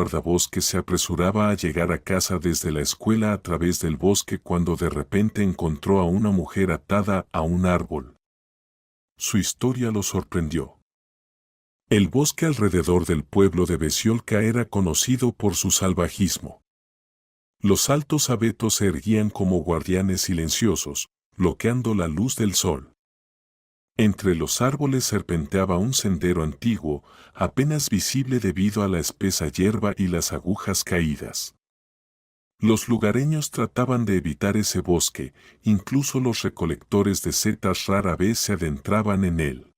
guardabosque se apresuraba a llegar a casa desde la escuela a través del bosque cuando de repente encontró a una mujer atada a un árbol. Su historia lo sorprendió. El bosque alrededor del pueblo de Besiolca era conocido por su salvajismo. Los altos abetos se erguían como guardianes silenciosos, bloqueando la luz del sol. Entre los árboles serpenteaba un sendero antiguo, apenas visible debido a la espesa hierba y las agujas caídas. Los lugareños trataban de evitar ese bosque, incluso los recolectores de setas rara vez se adentraban en él.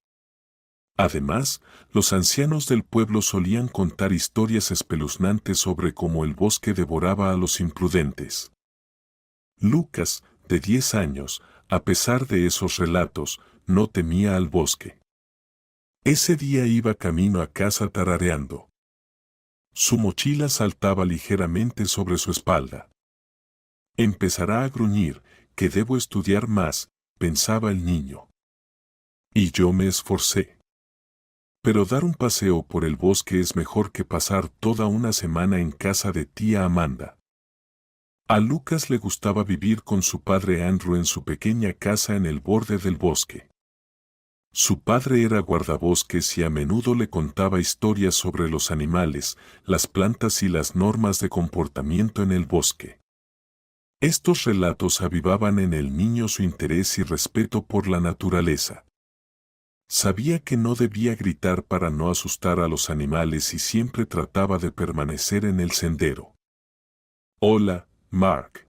Además, los ancianos del pueblo solían contar historias espeluznantes sobre cómo el bosque devoraba a los imprudentes. Lucas, de 10 años, a pesar de esos relatos, no temía al bosque. Ese día iba camino a casa tarareando. Su mochila saltaba ligeramente sobre su espalda. Empezará a gruñir, que debo estudiar más, pensaba el niño. Y yo me esforcé. Pero dar un paseo por el bosque es mejor que pasar toda una semana en casa de tía Amanda. A Lucas le gustaba vivir con su padre Andrew en su pequeña casa en el borde del bosque. Su padre era guardabosques y a menudo le contaba historias sobre los animales, las plantas y las normas de comportamiento en el bosque. Estos relatos avivaban en el niño su interés y respeto por la naturaleza. Sabía que no debía gritar para no asustar a los animales y siempre trataba de permanecer en el sendero. «Hola, Mark»,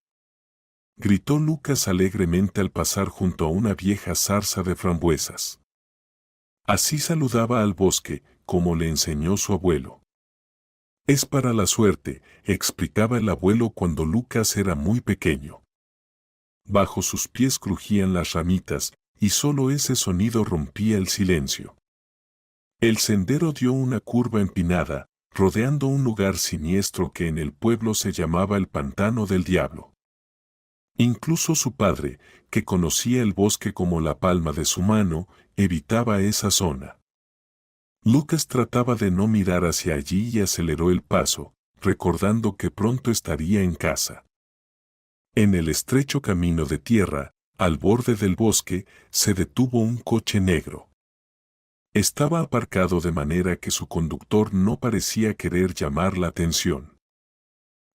gritó Lucas alegremente al pasar junto a una vieja zarza de frambuesas. Así saludaba al bosque, como le enseñó su abuelo. «Es para la suerte», explicaba el abuelo cuando Lucas era muy pequeño. Bajo sus pies crujían las ramitas, y solo ese sonido rompía el silencio. El sendero dio una curva empinada, rodeando un lugar siniestro que en el pueblo se llamaba el Pantano del Diablo. Incluso su padre, que conocía el bosque como la palma de su mano, evitaba esa zona. Lucas trataba de no mirar hacia allí y aceleró el paso, recordando que pronto estaría en casa. En el estrecho camino de tierra, al borde del bosque, se detuvo un coche negro. Estaba aparcado de manera que su conductor no parecía querer llamar la atención.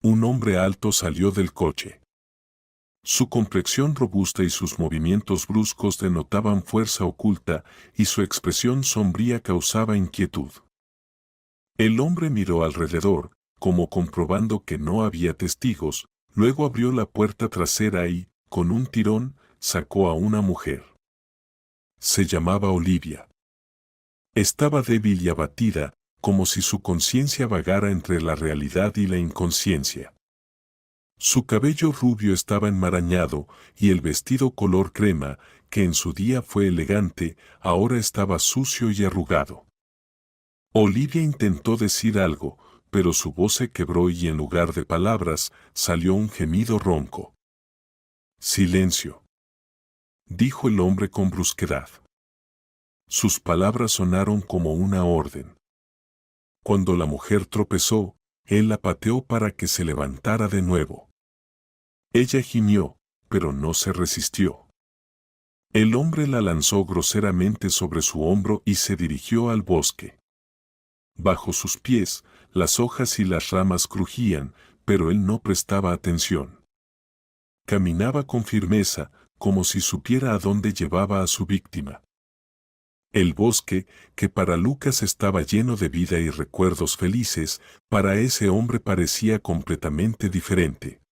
Un hombre alto salió del coche. Su complexión robusta y sus movimientos bruscos denotaban fuerza oculta, y su expresión sombría causaba inquietud. El hombre miró alrededor, como comprobando que no había testigos, luego abrió la puerta trasera y, con un tirón, sacó a una mujer. Se llamaba Olivia. Estaba débil y abatida, como si su conciencia vagara entre la realidad y la inconsciencia. Su cabello rubio estaba enmarañado, y el vestido color crema, que en su día fue elegante, ahora estaba sucio y arrugado. Olivia intentó decir algo, pero su voz se quebró y en lugar de palabras, salió un gemido ronco. «Silencio», dijo el hombre con brusquedad. Sus palabras sonaron como una orden. Cuando la mujer tropezó, él la pateó para que se levantara de nuevo. Ella gimió, pero no se resistió. El hombre la lanzó groseramente sobre su hombro y se dirigió al bosque. Bajo sus pies, las hojas y las ramas crujían, pero él no prestaba atención. Caminaba con firmeza, como si supiera a dónde llevaba a su víctima. El bosque, que para Lucas estaba lleno de vida y recuerdos felices, para ese hombre parecía completamente diferente.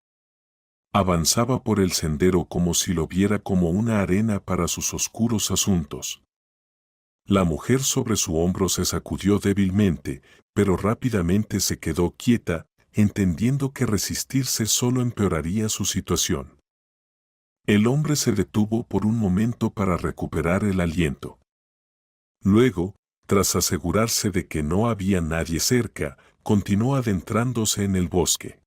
Avanzaba por el sendero como si lo viera como una arena para sus oscuros asuntos. La mujer sobre su hombro se sacudió débilmente, pero rápidamente se quedó quieta, entendiendo que resistirse solo empeoraría su situación. El hombre se detuvo por un momento para recuperar el aliento. Luego, tras asegurarse de que no había nadie cerca, continuó adentrándose en el bosque.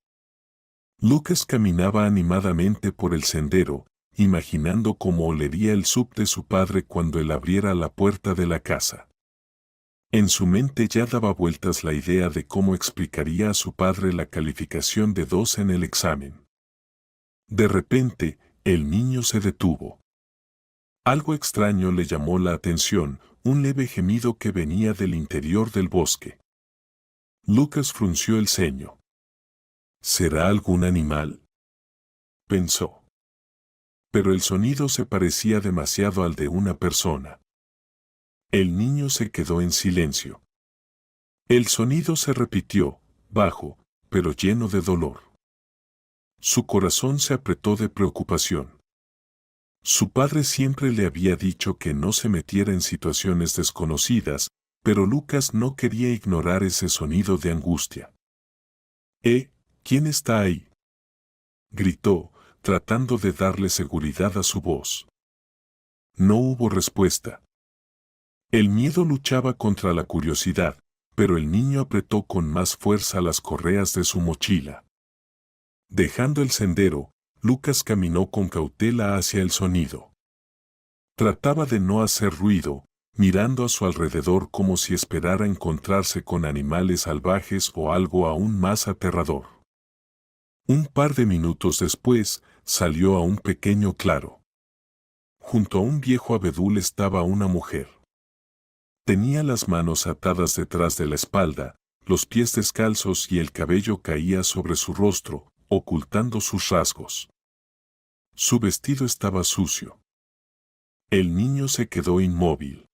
Lucas caminaba animadamente por el sendero, imaginando cómo olería el sub de su padre cuando él abriera la puerta de la casa. En su mente ya daba vueltas la idea de cómo explicaría a su padre la calificación de 2 en el examen. De repente, el niño se detuvo. Algo extraño le llamó la atención, un leve gemido que venía del interior del bosque. Lucas frunció el ceño. ¿Será algún animal?, pensó. Pero el sonido se parecía demasiado al de una persona. El niño se quedó en silencio. El sonido se repitió, bajo, pero lleno de dolor. Su corazón se apretó de preocupación. Su padre siempre le había dicho que no se metiera en situaciones desconocidas, pero Lucas no quería ignorar ese sonido de angustia. ¿Quién está ahí?, gritó, tratando de darle seguridad a su voz. No hubo respuesta. El miedo luchaba contra la curiosidad, pero el niño apretó con más fuerza las correas de su mochila. Dejando el sendero, Lucas caminó con cautela hacia el sonido. Trataba de no hacer ruido, mirando a su alrededor como si esperara encontrarse con animales salvajes o algo aún más aterrador. Un par de minutos después, salió a un pequeño claro. Junto a un viejo abedul estaba una mujer. Tenía las manos atadas detrás de la espalda, los pies descalzos y el cabello caía sobre su rostro, ocultando sus rasgos. Su vestido estaba sucio. El niño se quedó inmóvil.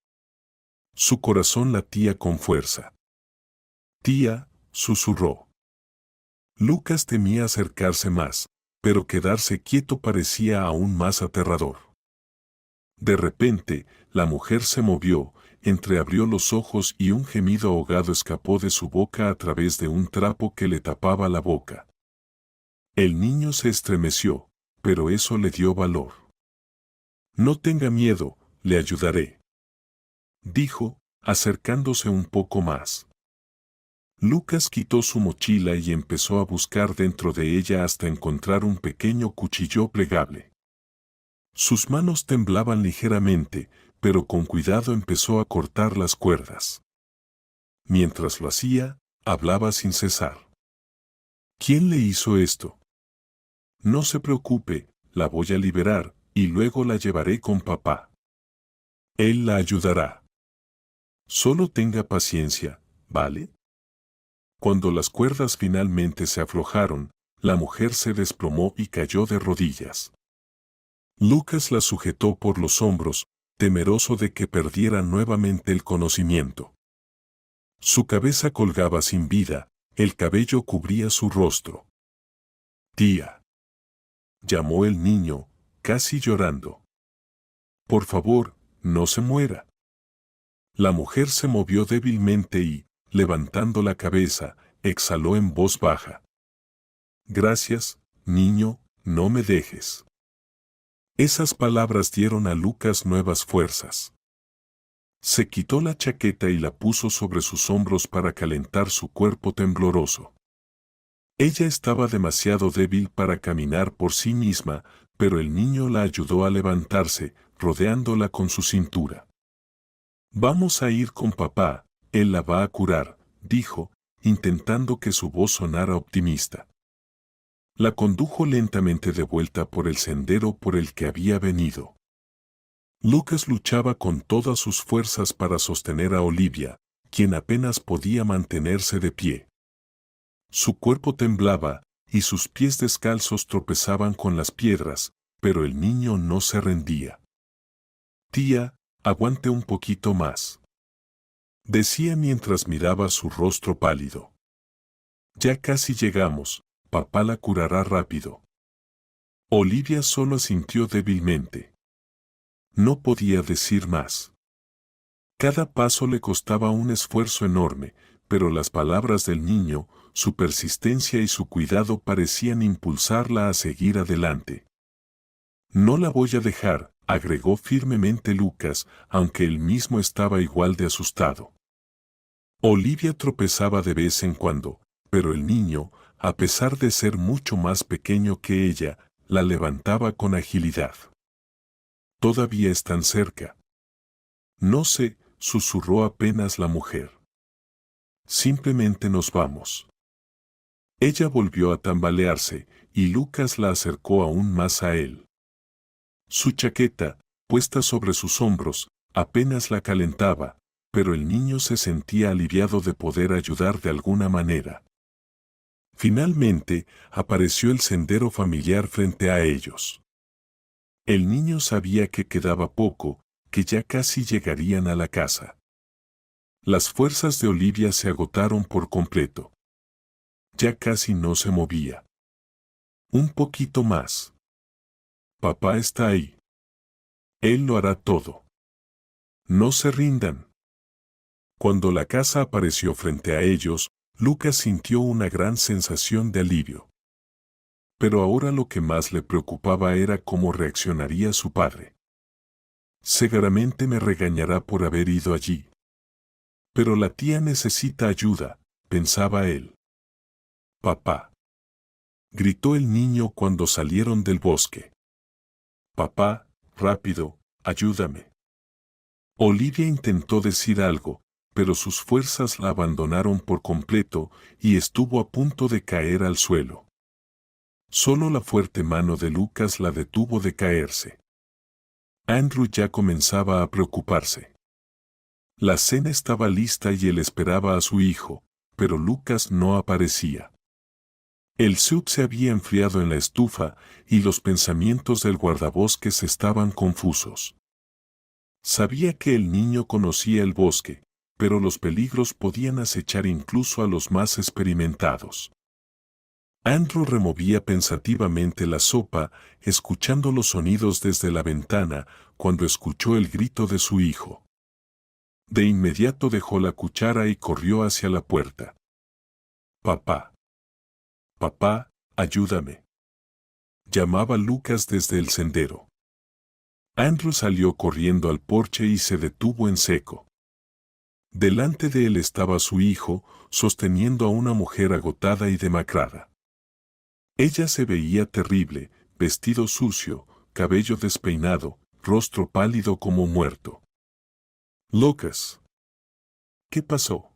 Su corazón latía con fuerza. «Tía», susurró. Lucas temía acercarse más, pero quedarse quieto parecía aún más aterrador. De repente, la mujer se movió, entreabrió los ojos y un gemido ahogado escapó de su boca a través de un trapo que le tapaba la boca. El niño se estremeció, pero eso le dio valor. «No tenga miedo, le ayudaré», dijo, acercándose un poco más. Lucas quitó su mochila y empezó a buscar dentro de ella hasta encontrar un pequeño cuchillo plegable. Sus manos temblaban ligeramente, pero con cuidado empezó a cortar las cuerdas. Mientras lo hacía, hablaba sin cesar. «¿Quién le hizo esto? No se preocupe, la voy a liberar, y luego la llevaré con papá. Él la ayudará. Solo tenga paciencia, ¿vale?». Cuando las cuerdas finalmente se aflojaron, la mujer se desplomó y cayó de rodillas. Lucas la sujetó por los hombros, temeroso de que perdiera nuevamente el conocimiento. Su cabeza colgaba sin vida, el cabello cubría su rostro. «Tía», llamó el niño, casi llorando. «Por favor, no se muera». La mujer se movió débilmente y, levantando la cabeza, exhaló en voz baja. «Gracias, niño, no me dejes». Esas palabras dieron a Lucas nuevas fuerzas. Se quitó la chaqueta y la puso sobre sus hombros para calentar su cuerpo tembloroso. Ella estaba demasiado débil para caminar por sí misma, pero el niño la ayudó a levantarse, rodeándola con su cintura. «Vamos a ir con papá, él la va a curar», dijo, intentando que su voz sonara optimista. La condujo lentamente de vuelta por el sendero por el que había venido. Lucas luchaba con todas sus fuerzas para sostener a Olivia, quien apenas podía mantenerse de pie. Su cuerpo temblaba, y sus pies descalzos tropezaban con las piedras, pero el niño no se rendía. «Tía, aguante un poquito más», decía mientras miraba su rostro pálido. «Ya casi llegamos, papá la curará rápido». Olivia solo asintió débilmente. No podía decir más. Cada paso le costaba un esfuerzo enorme, pero las palabras del niño, su persistencia y su cuidado parecían impulsarla a seguir adelante. «No la voy a dejar», agregó firmemente Lucas, aunque él mismo estaba igual de asustado. Olivia tropezaba de vez en cuando, pero el niño, a pesar de ser mucho más pequeño que ella, la levantaba con agilidad. «Todavía están cerca». «No sé», susurró apenas la mujer. Simplemente nos vamos. Ella volvió a tambalearse, y Lucas la acercó aún más a él. Su chaqueta, puesta sobre sus hombros, apenas la calentaba, pero el niño se sentía aliviado de poder ayudar de alguna manera. Finalmente, apareció el sendero familiar frente a ellos. El niño sabía que quedaba poco, que ya casi llegarían a la casa. Las fuerzas de Olivia se agotaron por completo. Ya casi no se movía. Un poquito más. Papá está ahí. Él lo hará todo. No se rindan. Cuando la casa apareció frente a ellos, Lucas sintió una gran sensación de alivio. Pero ahora lo que más le preocupaba era cómo reaccionaría su padre. Seguramente me regañará por haber ido allí. Pero la tía necesita ayuda, pensaba él. Papá. Gritó el niño cuando salieron del bosque. Papá, rápido, ayúdame. Olivia intentó decir algo, pero sus fuerzas la abandonaron por completo y estuvo a punto de caer al suelo. Solo la fuerte mano de Lucas la detuvo de caerse. Andrew ya comenzaba a preocuparse. La cena estaba lista y él esperaba a su hijo, pero Lucas no aparecía. El soup se había enfriado en la estufa y los pensamientos del guardabosques estaban confusos. Sabía que el niño conocía el bosque, pero los peligros podían acechar incluso a los más experimentados. Andrew removía pensativamente la sopa, escuchando los sonidos desde la ventana, cuando escuchó el grito de su hijo. De inmediato dejó la cuchara y corrió hacia la puerta. Papá. Papá, ayúdame. Llamaba Lucas desde el sendero. Andrew salió corriendo al porche y se detuvo en seco. Delante de él estaba su hijo, sosteniendo a una mujer agotada y demacrada. Ella se veía terrible, vestido sucio, cabello despeinado, rostro pálido como muerto. Lucas. ¿Qué pasó?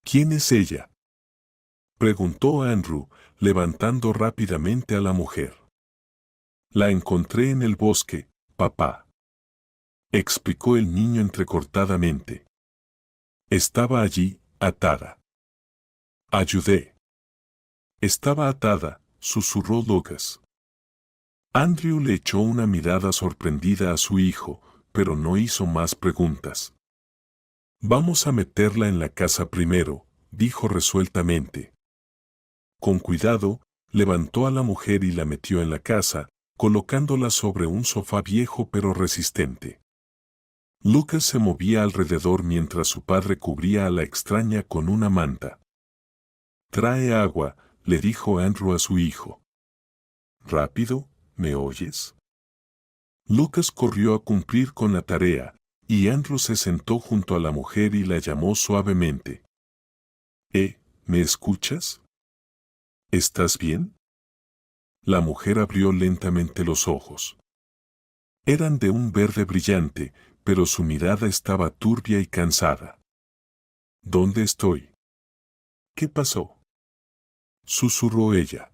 ¿Quién es ella? Preguntó Andrew, levantando rápidamente a la mujer. La encontré en el bosque, papá. Explicó el niño entrecortadamente. Estaba allí, atada. Ayudé. Estaba atada, susurró Lucas. Andrew le echó una mirada sorprendida a su hijo, pero no hizo más preguntas. Vamos a meterla en la casa primero, dijo resueltamente. Con cuidado, levantó a la mujer y la metió en la casa, colocándola sobre un sofá viejo pero resistente. Lucas se movía alrededor mientras su padre cubría a la extraña con una manta. Trae agua, le dijo Andrew a su hijo. Rápido, ¿me oyes? Lucas corrió a cumplir con la tarea, y Andrew se sentó junto a la mujer y la llamó suavemente. ¿Me escuchas? ¿Estás bien? La mujer abrió lentamente los ojos. Eran de un verde brillante, pero su mirada estaba turbia y cansada. ¿Dónde estoy? ¿Qué pasó? Susurró ella.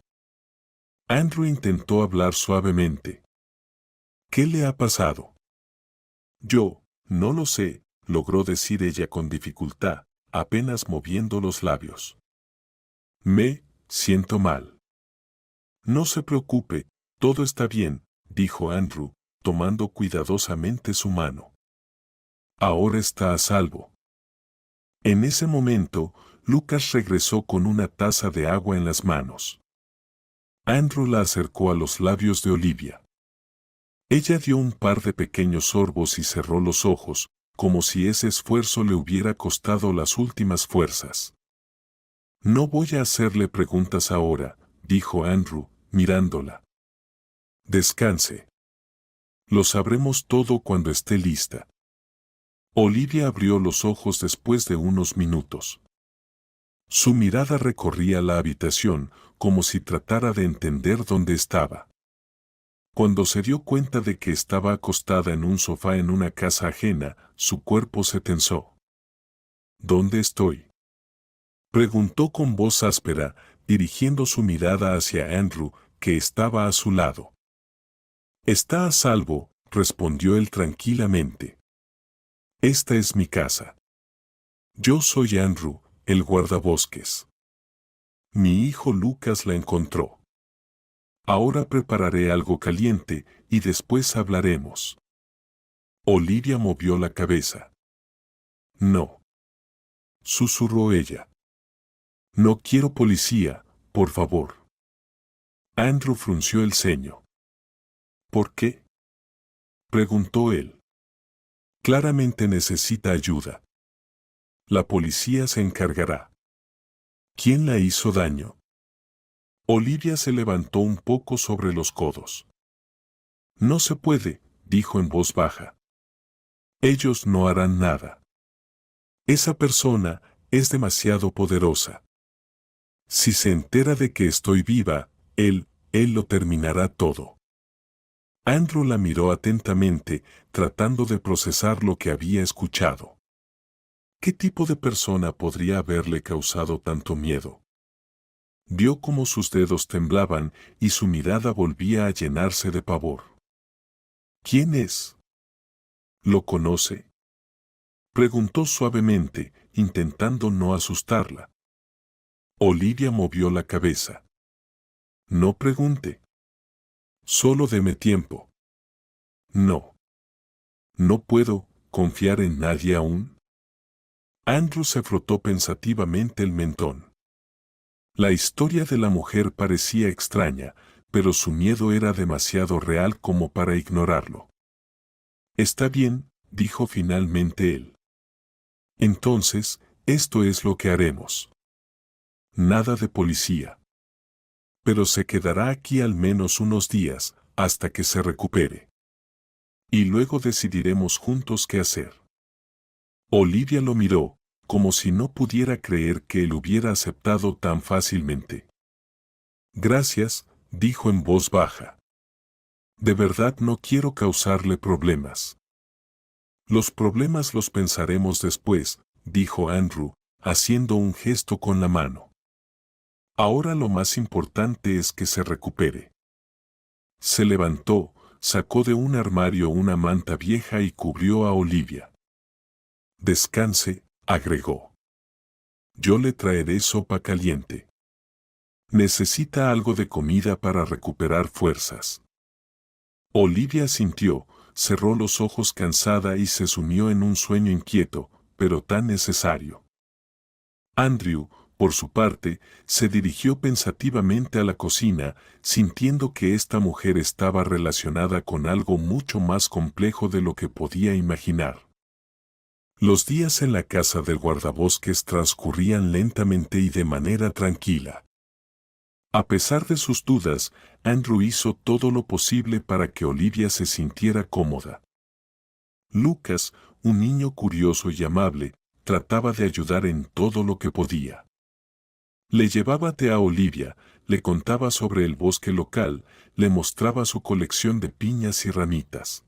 Andrew intentó hablar suavemente. ¿Qué le ha pasado? Yo, no lo sé, logró decir ella con dificultad, apenas moviendo los labios. Me siento mal. No se preocupe, todo está bien, dijo Andrew, tomando cuidadosamente su mano. Ahora está a salvo. En ese momento, Lucas regresó con una taza de agua en las manos. Andrew la acercó a los labios de Olivia. Ella dio un par de pequeños sorbos y cerró los ojos, como si ese esfuerzo le hubiera costado las últimas fuerzas. No voy a hacerle preguntas ahora, dijo Andrew, mirándola. Descanse. Lo sabremos todo cuando esté lista. Olivia abrió los ojos después de unos minutos. Su mirada recorría la habitación, como si tratara de entender dónde estaba. Cuando se dio cuenta de que estaba acostada en un sofá en una casa ajena, su cuerpo se tensó. ¿Dónde estoy?, preguntó con voz áspera, dirigiendo su mirada hacia Andrew, que estaba a su lado. Está a salvo, respondió él tranquilamente. Esta es mi casa. Yo soy Andrew, el guardabosques. Mi hijo Lucas la encontró. Ahora prepararé algo caliente y después hablaremos. Olivia movió la cabeza. No, susurró ella. No quiero policía, por favor. Andrew frunció el ceño. ¿Por qué?, preguntó él. Claramente necesita ayuda. La policía se encargará. ¿Quién la hizo daño? Olivia se levantó un poco sobre los codos. No se puede, dijo en voz baja. Ellos no harán nada. Esa persona es demasiado poderosa. Si se entera de que estoy viva, él lo terminará todo. Andrew la miró atentamente, tratando de procesar lo que había escuchado. ¿Qué tipo de persona podría haberle causado tanto miedo? Vio cómo sus dedos temblaban y su mirada volvía a llenarse de pavor. ¿Quién es? ¿Lo conoce?, preguntó suavemente, intentando no asustarla. Olivia movió la cabeza. No pregunte. Solo deme tiempo. No. No puedo confiar en nadie aún. Andrew se frotó pensativamente el mentón. La historia de la mujer parecía extraña, pero su miedo era demasiado real como para ignorarlo. Está bien, dijo finalmente él. Entonces, esto es lo que haremos. Nada de policía. Pero se quedará aquí al menos unos días, hasta que se recupere. Y luego decidiremos juntos qué hacer. Olivia lo miró, como si no pudiera creer que él hubiera aceptado tan fácilmente. Gracias, dijo en voz baja. De verdad no quiero causarle problemas. Los problemas los pensaremos después, dijo Andrew, haciendo un gesto con la mano. Ahora lo más importante es que se recupere. Se levantó, sacó de un armario una manta vieja y cubrió a Olivia. Descanse, agregó. Yo le traeré sopa caliente. Necesita algo de comida para recuperar fuerzas. Olivia sintió, cerró los ojos cansada y se sumió en un sueño inquieto, pero tan necesario. Andrew, por su parte, se dirigió pensativamente a la cocina, sintiendo que esta mujer estaba relacionada con algo mucho más complejo de lo que podía imaginar. Los días en la casa del guardabosques transcurrían lentamente y de manera tranquila. A pesar de sus dudas, Andrew hizo todo lo posible para que Olivia se sintiera cómoda. Lucas, un niño curioso y amable, trataba de ayudar en todo lo que podía. Le llevaba té a Olivia, le contaba sobre el bosque local, le mostraba su colección de piñas y ramitas.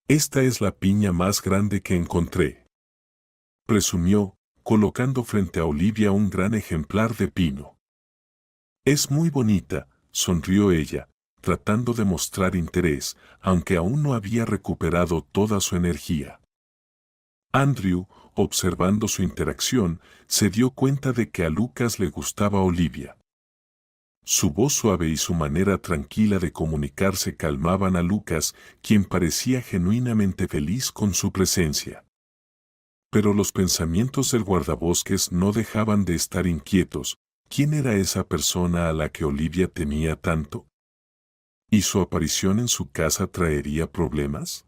Esta es la piña más grande que encontré, presumió, colocando frente a Olivia un gran ejemplar de pino. Es muy bonita, sonrió ella, tratando de mostrar interés, aunque aún no había recuperado toda su energía. Andrew, observando su interacción, se dio cuenta de que a Lucas le gustaba Olivia. Su voz suave y su manera tranquila de comunicarse calmaban a Lucas, quien parecía genuinamente feliz con su presencia. Pero los pensamientos del guardabosques no dejaban de estar inquietos. ¿Quién era esa persona a la que Olivia temía tanto? ¿Y su aparición en su casa traería problemas?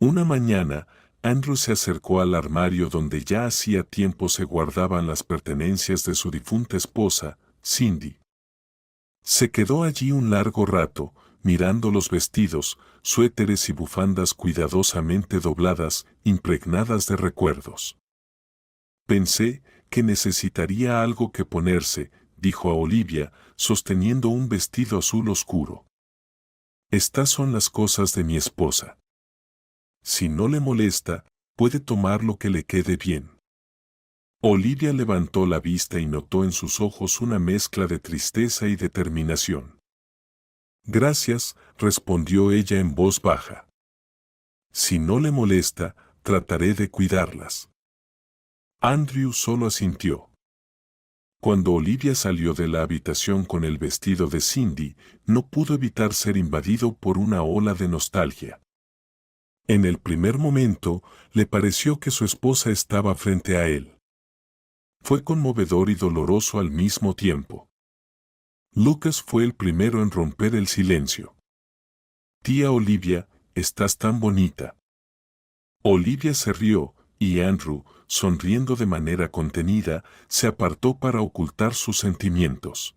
Una mañana, Andrew se acercó al armario donde ya hacía tiempo se guardaban las pertenencias de su difunta esposa, Cindy. Se quedó allí un largo rato, mirando los vestidos, suéteres y bufandas cuidadosamente dobladas, impregnadas de recuerdos. Pensé que necesitaría algo que ponerse, dijo a Olivia, sosteniendo un vestido azul oscuro. Estas son las cosas de mi esposa. Si no le molesta, puede tomar lo que le quede bien. Olivia levantó la vista y notó en sus ojos una mezcla de tristeza y determinación. Gracias, respondió ella en voz baja. Si no le molesta, trataré de cuidarlas. Andrew solo asintió. Cuando Olivia salió de la habitación con el vestido de Cindy, no pudo evitar ser invadido por una ola de nostalgia. En el primer momento, le pareció que su esposa estaba frente a él. Fue conmovedor y doloroso al mismo tiempo. Lucas fue el primero en romper el silencio. Tía Olivia, estás tan bonita. Olivia se rió, y Andrew, sonriendo de manera contenida, se apartó para ocultar sus sentimientos.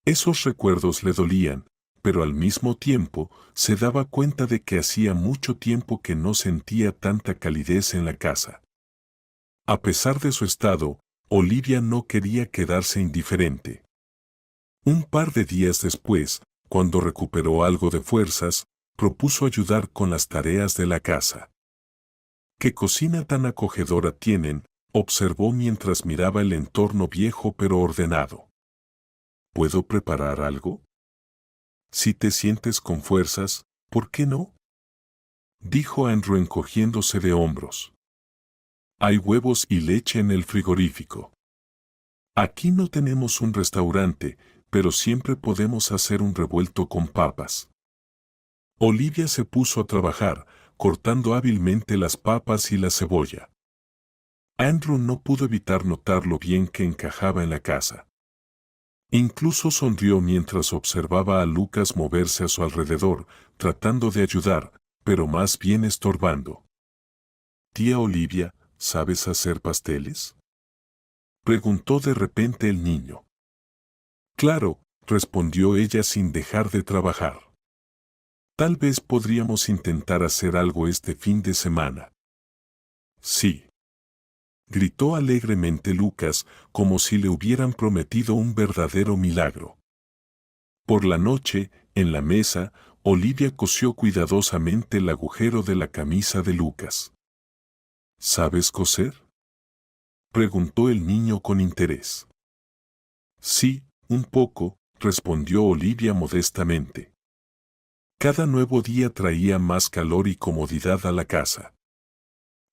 Esos recuerdos le dolían, pero al mismo tiempo se daba cuenta de que hacía mucho tiempo que no sentía tanta calidez en la casa. A pesar de su estado, Olivia no quería quedarse indiferente. Un par de días después, cuando recuperó algo de fuerzas, propuso ayudar con las tareas de la casa. «¿Qué cocina tan acogedora tienen?», observó mientras miraba el entorno viejo pero ordenado. «¿Puedo preparar algo?». «Si te sientes con fuerzas, ¿por qué no?», dijo Andrew encogiéndose de hombros. «Hay huevos y leche en el frigorífico. Aquí no tenemos un restaurante, pero siempre podemos hacer un revuelto con papas». Olivia se puso a trabajar, cortando hábilmente las papas y la cebolla. Andrew no pudo evitar notar lo bien que encajaba en la casa. Incluso sonrió mientras observaba a Lucas moverse a su alrededor, tratando de ayudar, pero más bien estorbando. «Tía Olivia, ¿sabes hacer pasteles?», preguntó de repente el niño. «Claro», respondió ella sin dejar de trabajar. «Tal vez podríamos intentar hacer algo este fin de semana». «Sí», gritó alegremente Lucas, como si le hubieran prometido un verdadero milagro. Por la noche, en la mesa, Olivia cosió cuidadosamente el agujero de la camisa de Lucas. «¿Sabes coser?», preguntó el niño con interés. «Sí, un poco», respondió Olivia modestamente. Cada nuevo día traía más calor y comodidad a la casa.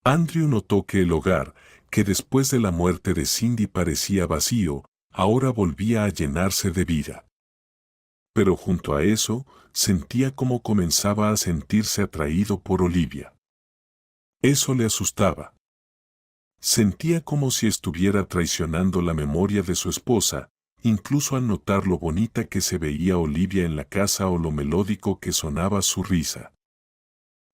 Andrew notó que el hogar, que después de la muerte de Cindy parecía vacío, ahora volvía a llenarse de vida. Pero junto a eso, sentía como comenzaba a sentirse atraído por Olivia. Eso le asustaba. Sentía como si estuviera traicionando la memoria de su esposa, incluso al notar lo bonita que se veía Olivia en la casa o lo melódico que sonaba su risa.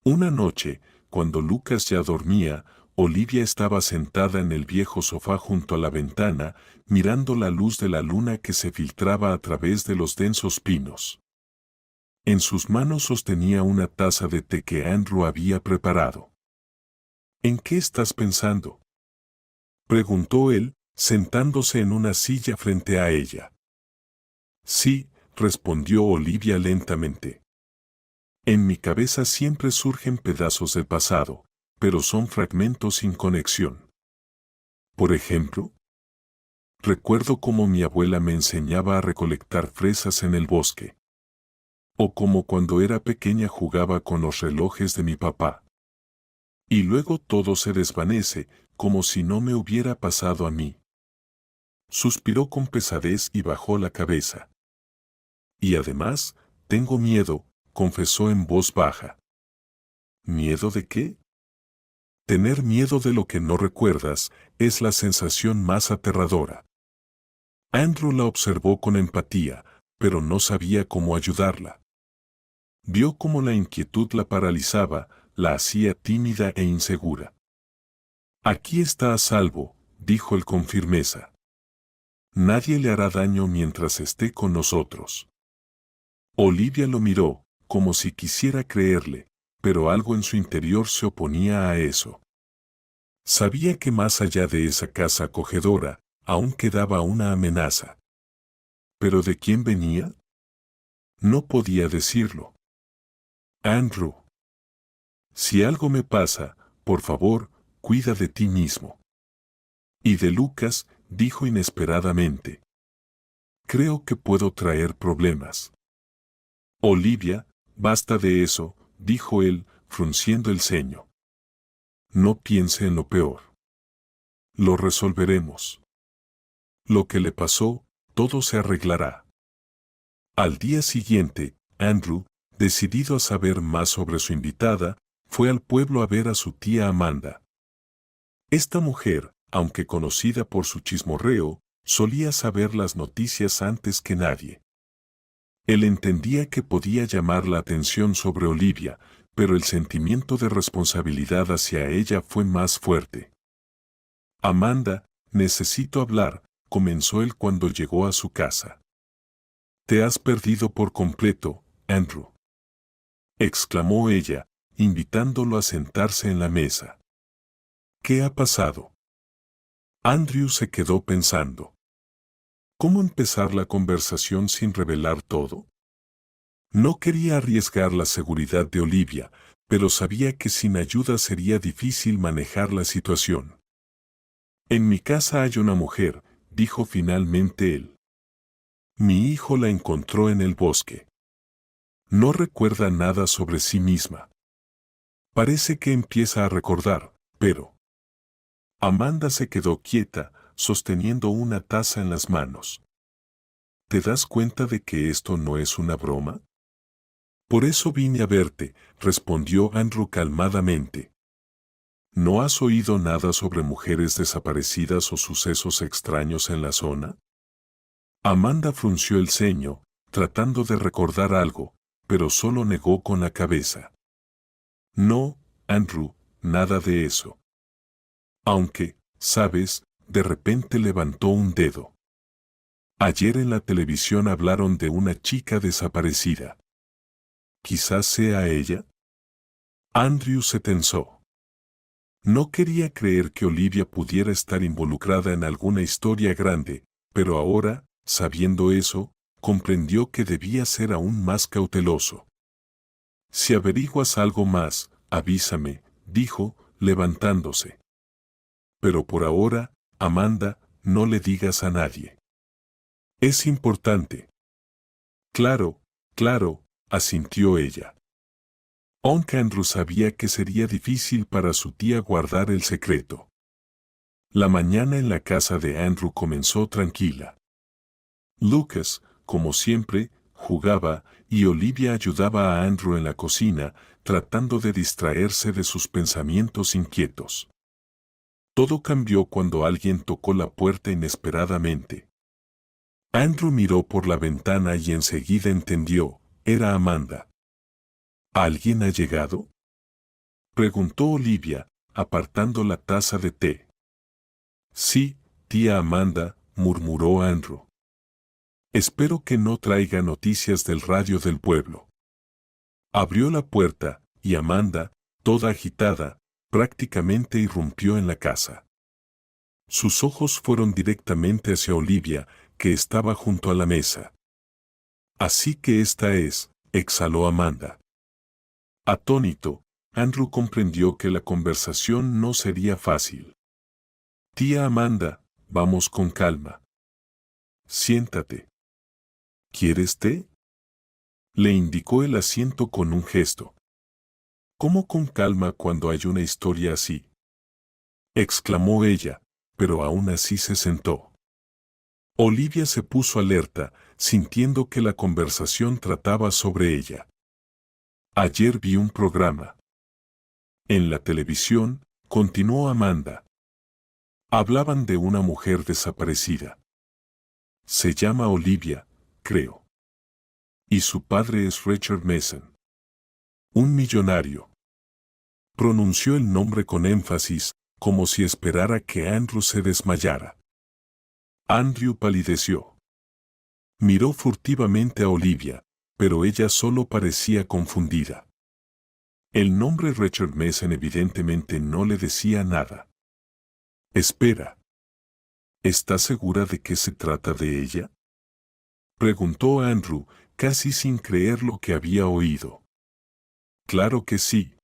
Una noche, cuando Lucas ya dormía, Olivia estaba sentada en el viejo sofá junto a la ventana, mirando la luz de la luna que se filtraba a través de los densos pinos. En sus manos sostenía una taza de té que Andrew había preparado. «¿En qué estás pensando?», preguntó él, sentándose en una silla frente a ella. «Sí», respondió Olivia lentamente. «En mi cabeza siempre surgen pedazos del pasado, pero son fragmentos sin conexión. Por ejemplo, recuerdo cómo mi abuela me enseñaba a recolectar fresas en el bosque. O como cuando era pequeña jugaba con los relojes de mi papá. Y luego todo se desvanece, como si no me hubiera pasado a mí». Suspiró con pesadez y bajó la cabeza. «Y además, tengo miedo», confesó en voz baja. «¿Miedo de qué?». «Tener miedo de lo que no recuerdas es la sensación más aterradora». Andrew la observó con empatía, pero no sabía cómo ayudarla. Vio cómo la inquietud la paralizaba, la hacía tímida e insegura. «Aquí está a salvo», dijo él con firmeza. «Nadie le hará daño mientras esté con nosotros». Olivia lo miró, como si quisiera creerle, pero algo en su interior se oponía a eso. Sabía que más allá de esa casa acogedora, aún quedaba una amenaza. ¿Pero de quién venía? No podía decirlo. «Andrew». Si algo me pasa, por favor, cuida de ti mismo. Y de Lucas, dijo inesperadamente. Creo que puedo traer problemas. Olivia, basta de eso, dijo él, frunciendo el ceño. No piense en lo peor. Lo resolveremos. Lo que le pasó, todo se arreglará. Al día siguiente, Andrew, decidido a saber más sobre su invitada, fue al pueblo a ver a su tía Amanda. Esta mujer, aunque conocida por su chismorreo, solía saber las noticias antes que nadie. Él entendía que podía llamar la atención sobre Olivia, pero el sentimiento de responsabilidad hacia ella fue más fuerte. Amanda, necesito hablar, comenzó él cuando llegó a su casa. Te has perdido por completo, Andrew, exclamó ella, invitándolo a sentarse en la mesa. ¿Qué ha pasado? Andrew se quedó pensando. ¿Cómo empezar la conversación sin revelar todo? No quería arriesgar la seguridad de Olivia, pero sabía que sin ayuda sería difícil manejar la situación. En mi casa hay una mujer, dijo finalmente él. Mi hijo la encontró en el bosque. No recuerda nada sobre sí misma. Parece que empieza a recordar, pero... Amanda se quedó quieta, sosteniendo una taza en las manos. ¿Te das cuenta de que esto no es una broma? Por eso vine a verte, respondió Andrew calmadamente. ¿No has oído nada sobre mujeres desaparecidas o sucesos extraños en la zona? Amanda frunció el ceño, tratando de recordar algo, pero solo negó con la cabeza. No, Andrew, nada de eso. Aunque, sabes, de repente levantó un dedo. Ayer en la televisión hablaron de una chica desaparecida. ¿Quizás sea ella? Andrew se tensó. No quería creer que Olivia pudiera estar involucrada en alguna historia grande, pero ahora, sabiendo eso, comprendió que debía ser aún más cauteloso. Si averiguas algo más, avísame, dijo, levantándose. Pero por ahora, Amanda, no le digas a nadie. Es importante. Claro, claro, asintió ella. Aunque Andrew sabía que sería difícil para su tía guardar el secreto. La mañana en la casa de Andrew comenzó tranquila. Lucas, como siempre, jugaba, y Olivia ayudaba a Andrew en la cocina, tratando de distraerse de sus pensamientos inquietos. Todo cambió cuando alguien tocó la puerta inesperadamente. Andrew miró por la ventana y enseguida entendió, era Amanda. ¿Alguien ha llegado? Preguntó Olivia, apartando la taza de té. Sí, tía Amanda, murmuró Andrew. Espero que no traiga noticias del radio del pueblo. Abrió la puerta, y Amanda, toda agitada, prácticamente irrumpió en la casa. Sus ojos fueron directamente hacia Olivia, que estaba junto a la mesa. Así que esta es, exhaló Amanda. Atónito, Andrew comprendió que la conversación no sería fácil. Tía Amanda, vamos con calma. Siéntate. ¿Quieres té? Le indicó el asiento con un gesto. ¿Cómo con calma cuando hay una historia así? Exclamó ella, pero aún así se sentó. Olivia se puso alerta, sintiendo que la conversación trataba sobre ella. Ayer vi un programa. En la televisión, continuó Amanda. Hablaban de una mujer desaparecida. Se llama Olivia, creo. Y su padre es Richard Mason. Un millonario. Pronunció el nombre con énfasis, como si esperara que Andrew se desmayara. Andrew palideció. Miró furtivamente a Olivia, pero ella solo parecía confundida. El nombre Richard Mason evidentemente no le decía nada. Espera. ¿Estás segura de que se trata de ella? Preguntó Andrew, casi sin creer lo que había oído. Claro que sí.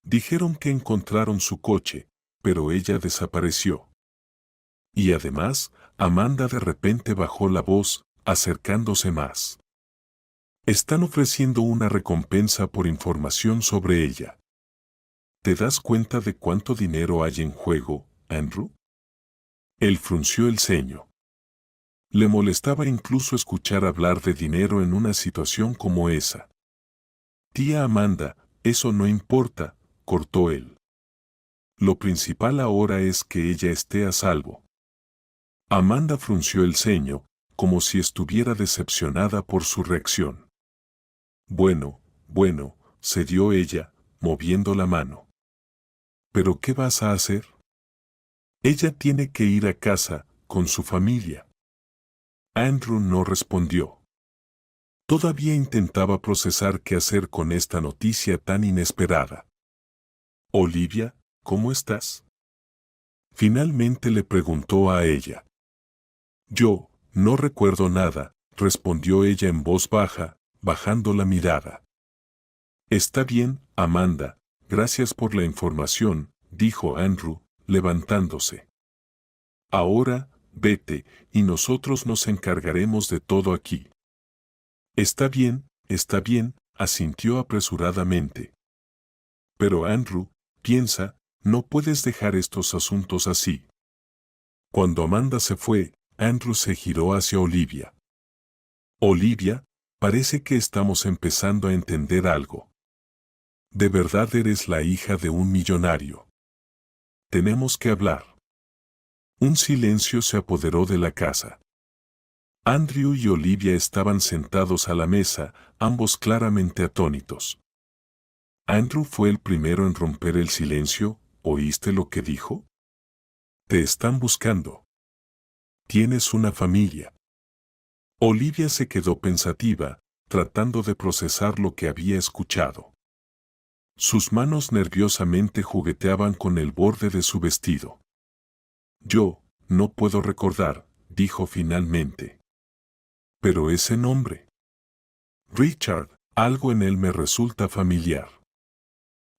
Dijeron que encontraron su coche, pero ella desapareció. Y además, Amanda de repente bajó la voz, acercándose más. Están ofreciendo una recompensa por información sobre ella. ¿Te das cuenta de cuánto dinero hay en juego, Andrew? Él frunció el ceño. Le molestaba incluso escuchar hablar de dinero en una situación como esa. Tía Amanda, eso no importa, cortó él. Lo principal ahora es que ella esté a salvo. Amanda frunció el ceño, como si estuviera decepcionada por su reacción. Bueno, cedió ella, moviendo la mano. ¿Pero qué vas a hacer? Ella tiene que ir a casa, con su familia. Andrew no respondió. Todavía intentaba procesar qué hacer con esta noticia tan inesperada. Olivia, ¿cómo estás? Finalmente le preguntó a ella. Yo, no recuerdo nada, respondió ella en voz baja, bajando la mirada. Está bien, Amanda, gracias por la información, dijo Andrew, levantándose. Ahora, vete, y nosotros nos encargaremos de todo aquí. Está bien, asintió apresuradamente. Pero Andrew, piensa, no puedes dejar estos asuntos así. Cuando Amanda se fue, Andrew se giró hacia Olivia. Olivia, parece que estamos empezando a entender algo. De verdad eres la hija de un millonario. Tenemos que hablar. Un silencio se apoderó de la casa. Andrew y Olivia estaban sentados a la mesa, ambos claramente atónitos. Andrew fue el primero en romper el silencio. ¿Oíste lo que dijo? Te están buscando. Tienes una familia. Olivia se quedó pensativa, tratando de procesar lo que había escuchado. Sus manos nerviosamente jugueteaban con el borde de su vestido. Yo, no puedo recordar, dijo finalmente. Pero ese nombre. Richard, algo en él me resulta familiar.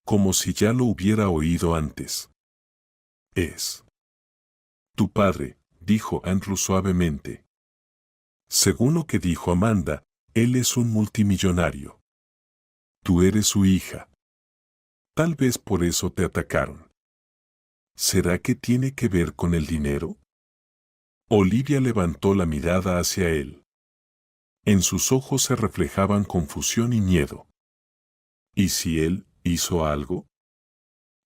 Como si ya lo hubiera oído antes. Es tu padre, dijo Andrew suavemente. Según lo que dijo Amanda, él es un multimillonario. Tú eres su hija. Tal vez por eso te atacaron. ¿Será que tiene que ver con el dinero? Olivia levantó la mirada hacia él. En sus ojos se reflejaban confusión y miedo. ¿Y si él hizo algo?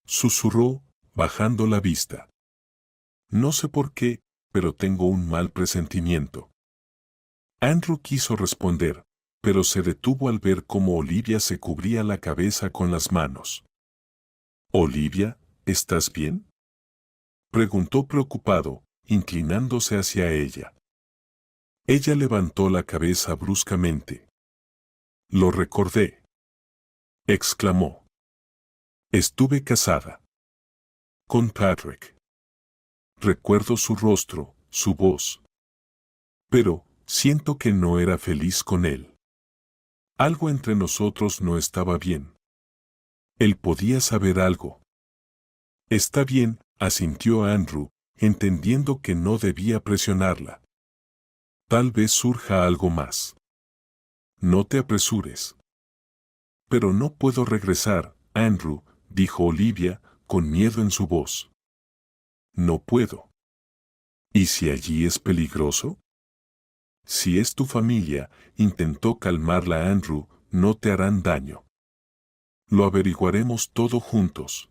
Susurró, bajando la vista. No sé por qué, pero tengo un mal presentimiento. Andrew quiso responder, pero se detuvo al ver cómo Olivia se cubría la cabeza con las manos. Olivia, ¿estás bien? Preguntó preocupado, inclinándose hacia ella. Ella levantó la cabeza bruscamente. Lo recordé. Exclamó. Estuve casada. Con Patrick. Recuerdo su rostro, su voz. Pero, siento que no era feliz con él. Algo entre nosotros no estaba bien. Él podía saber algo. Está bien, asintió Andrew, entendiendo que no debía presionarla. Tal vez surja algo más. No te apresures. Pero no puedo regresar, Andrew, dijo Olivia, con miedo en su voz. No puedo. ¿Y si allí es peligroso? Si es tu familia, intentó calmarla Andrew, no te harán daño. Lo averiguaremos todo juntos.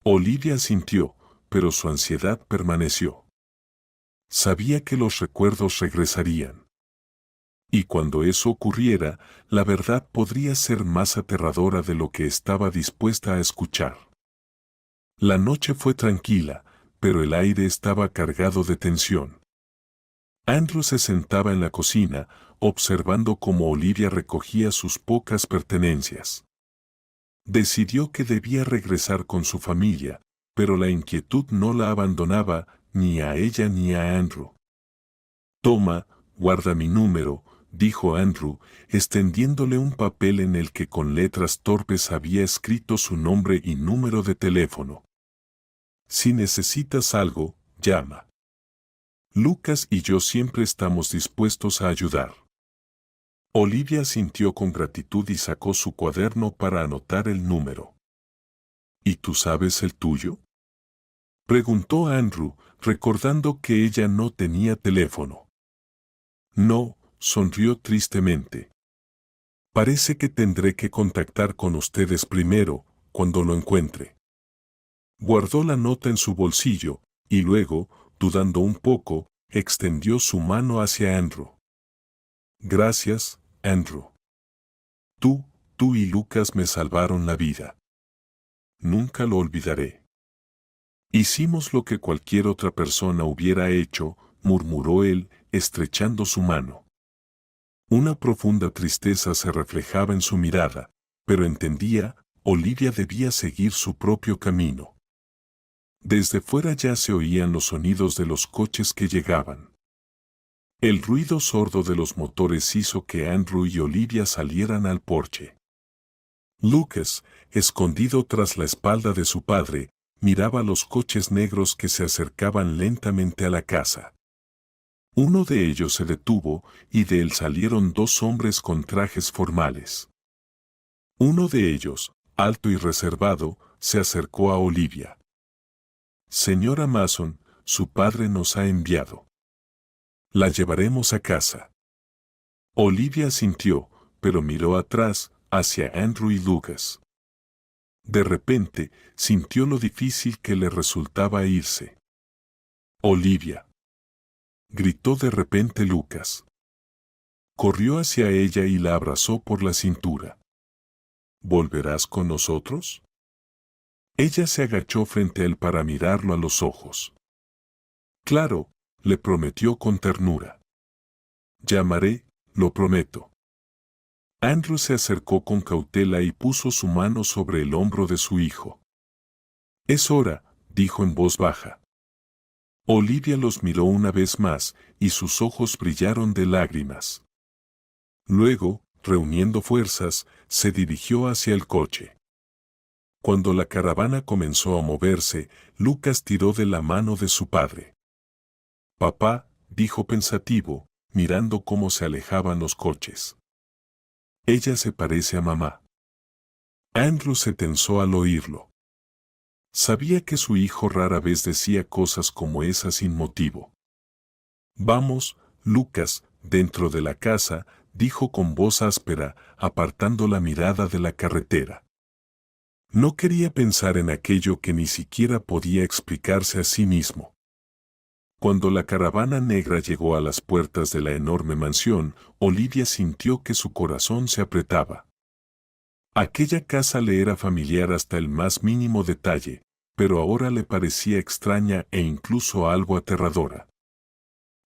Olivia asintió, pero su ansiedad permaneció. Sabía que los recuerdos regresarían. Y cuando eso ocurriera, la verdad podría ser más aterradora de lo que estaba dispuesta a escuchar. La noche fue tranquila, pero el aire estaba cargado de tensión. Andrew se sentaba en la cocina, observando cómo Olivia recogía sus pocas pertenencias. Decidió que debía regresar con su familia, pero la inquietud no la abandonaba, ni a ella ni a Andrew. Toma, guarda mi número, dijo Andrew, extendiéndole un papel en el que con letras torpes había escrito su nombre y número de teléfono. Si necesitas algo, llama. Lucas y yo siempre estamos dispuestos a ayudar. Olivia asintió con gratitud y sacó su cuaderno para anotar el número. ¿Y tú sabes el tuyo?, preguntó Andrew, recordando que ella no tenía teléfono. No, sonrió tristemente. Parece que tendré que contactar con ustedes primero, cuando lo encuentre. Guardó la nota en su bolsillo, y luego, dudando un poco, extendió su mano hacia Andrew. Gracias, Andrew. Tú y Lucas me salvaron la vida. Nunca lo olvidaré. Hicimos lo que cualquier otra persona hubiera hecho, murmuró él, estrechando su mano. Una profunda tristeza se reflejaba en su mirada, pero entendía, Olivia debía seguir su propio camino. Desde fuera ya se oían los sonidos de los coches que llegaban. El ruido sordo de los motores hizo que Andrew y Olivia salieran al porche. Lucas, escondido tras la espalda de su padre, miraba los coches negros que se acercaban lentamente a la casa. Uno de ellos se detuvo y de él salieron dos hombres con trajes formales. Uno de ellos, alto y reservado, se acercó a Olivia. Señora Mason, su padre nos ha enviado. La llevaremos a casa. Olivia asintió, pero miró atrás, hacia Andrew y Lucas. De repente, sintió lo difícil que le resultaba irse. Olivia, gritó de repente Lucas. Corrió hacia ella y la abrazó por la cintura. ¿Volverás con nosotros? Ella se agachó frente a él para mirarlo a los ojos. Claro, le prometió con ternura. Llamaré, lo prometo. Andrew se acercó con cautela y puso su mano sobre el hombro de su hijo. Es hora, dijo en voz baja. Olivia los miró una vez más, y sus ojos brillaron de lágrimas. Luego, reuniendo fuerzas, se dirigió hacia el coche. Cuando la caravana comenzó a moverse, Lucas tiró de la mano de su padre. Papá, dijo pensativo, mirando cómo se alejaban los coches. Ella se parece a mamá. Andrew se tensó al oírlo. Sabía que su hijo rara vez decía cosas como esas sin motivo. Vamos, Lucas, dentro de la casa, dijo con voz áspera, apartando la mirada de la carretera. No quería pensar en aquello que ni siquiera podía explicarse a sí mismo. Cuando la caravana negra llegó a las puertas de la enorme mansión, Olivia sintió que su corazón se apretaba. Aquella casa le era familiar hasta el más mínimo detalle, pero ahora le parecía extraña e incluso algo aterradora.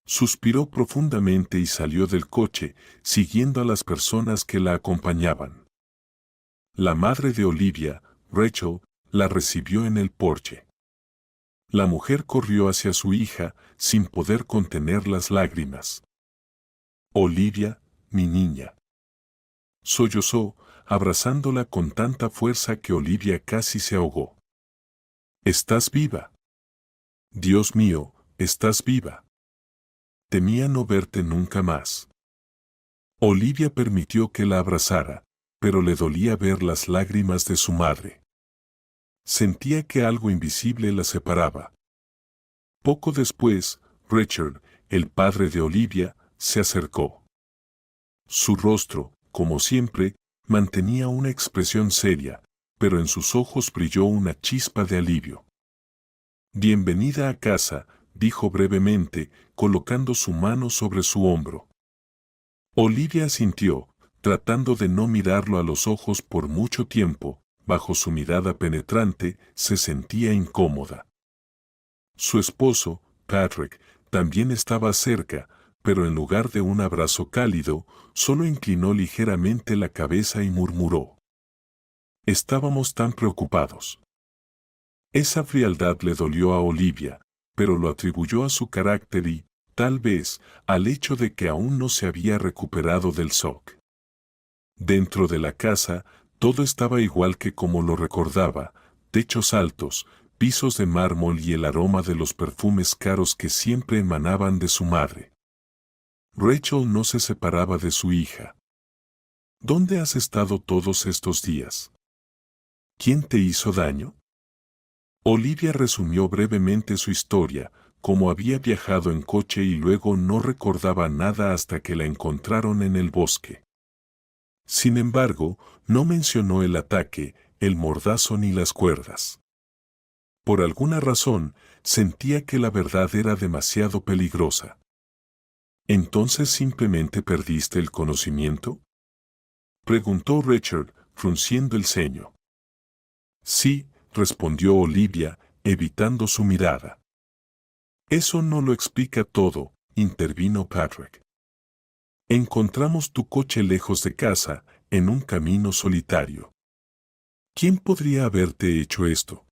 Suspiró profundamente y salió del coche, siguiendo a las personas que la acompañaban. La madre de Olivia, Rachel, la recibió en el porche. La mujer corrió hacia su hija, sin poder contener las lágrimas. Olivia, mi niña. Sollozó, abrazándola con tanta fuerza que Olivia casi se ahogó. Estás viva. Dios mío, estás viva. Temía no verte nunca más. Olivia permitió que la abrazara, pero le dolía ver las lágrimas de su madre. Sentía que algo invisible la separaba. Poco después, Richard, el padre de Olivia, se acercó. Su rostro, como siempre, mantenía una expresión seria, pero en sus ojos brilló una chispa de alivio. Bienvenida a casa, dijo brevemente, colocando su mano sobre su hombro. Olivia asintió, tratando de no mirarlo a los ojos por mucho tiempo. Bajo su mirada penetrante, se sentía incómoda. Su esposo, Patrick, también estaba cerca, pero en lugar de un abrazo cálido, solo inclinó ligeramente la cabeza y murmuró. Estábamos tan preocupados. Esa frialdad le dolió a Olivia, pero lo atribuyó a su carácter y, tal vez, al hecho de que aún no se había recuperado del shock. Dentro de la casa, todo estaba igual que como lo recordaba: techos altos, pisos de mármol y el aroma de los perfumes caros que siempre emanaban de su madre. Rachel no se separaba de su hija. ¿Dónde has estado todos estos días? ¿Quién te hizo daño? Olivia resumió brevemente su historia, cómo había viajado en coche y luego no recordaba nada hasta que la encontraron en el bosque. Sin embargo, no mencionó el ataque, el mordazo ni las cuerdas. Por alguna razón, sentía que la verdad era demasiado peligrosa. ¿Entonces simplemente perdiste el conocimiento?, preguntó Richard, frunciendo el ceño. Sí, respondió Olivia, evitando su mirada. Eso no lo explica todo, intervino Patrick. Encontramos tu coche lejos de casa, en un camino solitario. ¿Quién podría haberte hecho esto?